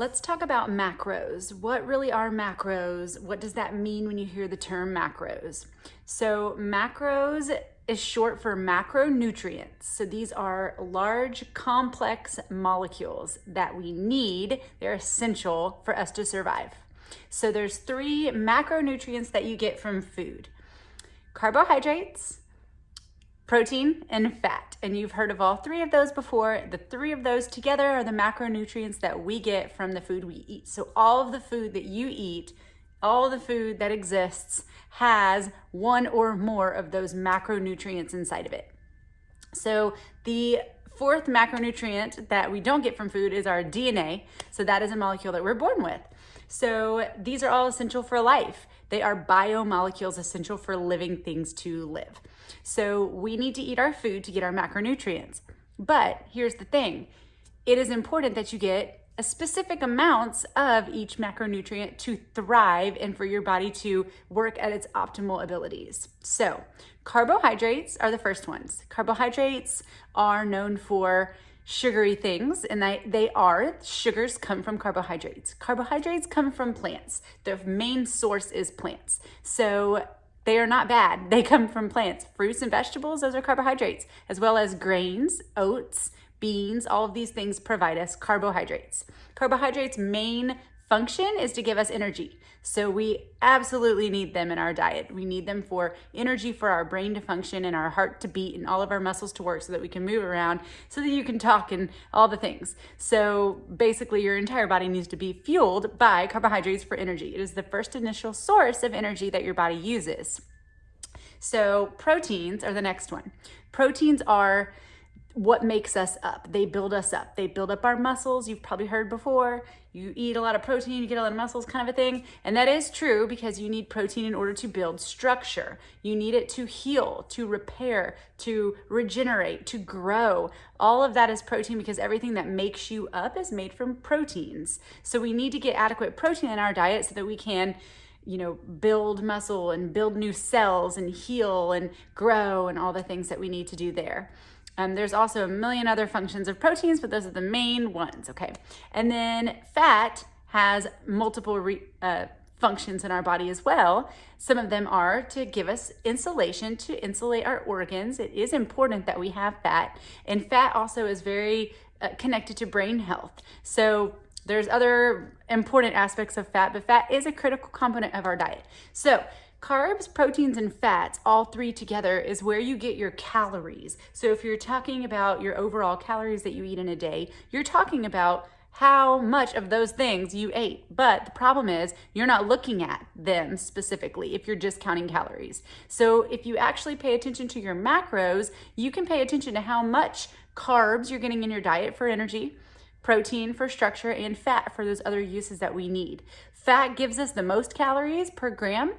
Let's talk about macros. What really are macros? What does that mean when you hear the term macros? So macros is short for macronutrients. So these are large, complex molecules that we need. They're essential for us to survive. So there's 3 macronutrients that you get from food: carbohydrates, protein, and fat. And you've heard of all 3 of those before. The 3 of those together are the macronutrients that we get from the food we eat. So all of the food that you eat, all the food that exists has 1 or more of those macronutrients inside of it. So the 4th macronutrient that we don't get from food is our DNA. So that is a molecule that we're born with. So these are all essential for life. They are biomolecules essential for living things to live. So we need to eat our food to get our macronutrients. But here's the thing. It is important that you get a specific amounts of each macronutrient to thrive and for your body to work at its optimal abilities. So carbohydrates are the first ones. Carbohydrates are known for sugary things, and sugars come from carbohydrates. Carbohydrates come from plants. The main source is plants. So they are not bad. They come from plants. Fruits and vegetables, those are carbohydrates, as well as grains, oats, beans. All of these things provide us carbohydrates. Carbohydrates' main function is to give us energy. So we absolutely need them in our diet. We need them for energy, for our brain to function and our heart to beat and all of our muscles to work so that we can move around, so that you can talk and all the things. So basically your entire body needs to be fueled by carbohydrates for energy. It is the first initial source of energy that your body uses. So proteins are the next one. Proteins are what makes us up. They build us up. They build up our muscles. You've probably heard before, you eat a lot of protein, you get a lot of muscles kind of a thing. And that is true because you need protein in order to build structure. You need it to heal, to repair, to regenerate, to grow. All of that is protein because everything that makes you up is made from proteins. So we need to get adequate protein in our diet so that we can build muscle and build new cells and heal and grow and all the things that we need to do there. There's also a million other functions of proteins, but those are the main ones, okay? And then fat has multiple functions in our body as well. Some of them are to give us insulation, to insulate our organs. It is important that we have fat. And fat also is very connected to brain health. So there's other important aspects of fat, but fat is a critical component of our diet. So carbs, proteins, and fats, all 3 together, is where you get your calories. So if you're talking about your overall calories that you eat in a day, you're talking about how much of those things you ate. But the problem is you're not looking at them specifically if you're just counting calories. So if you actually pay attention to your macros, you can pay attention to how much carbs you're getting in your diet for energy, protein for structure, and fat for those other uses that we need. Fat gives us the most calories per gram.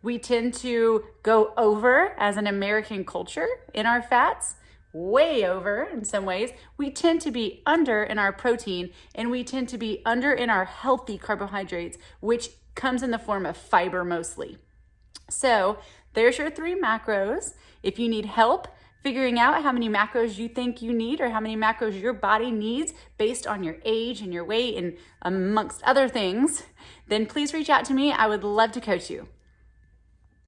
We tend to go over as an American culture in our fats, way over in some ways. We tend to be under in our protein, and we tend to be under in our healthy carbohydrates, which comes in the form of fiber mostly. So there's your 3 macros. If you need help figuring out how many macros you think you need or how many macros your body needs based on your age and your weight and amongst other things, then please reach out to me. I would love to coach you.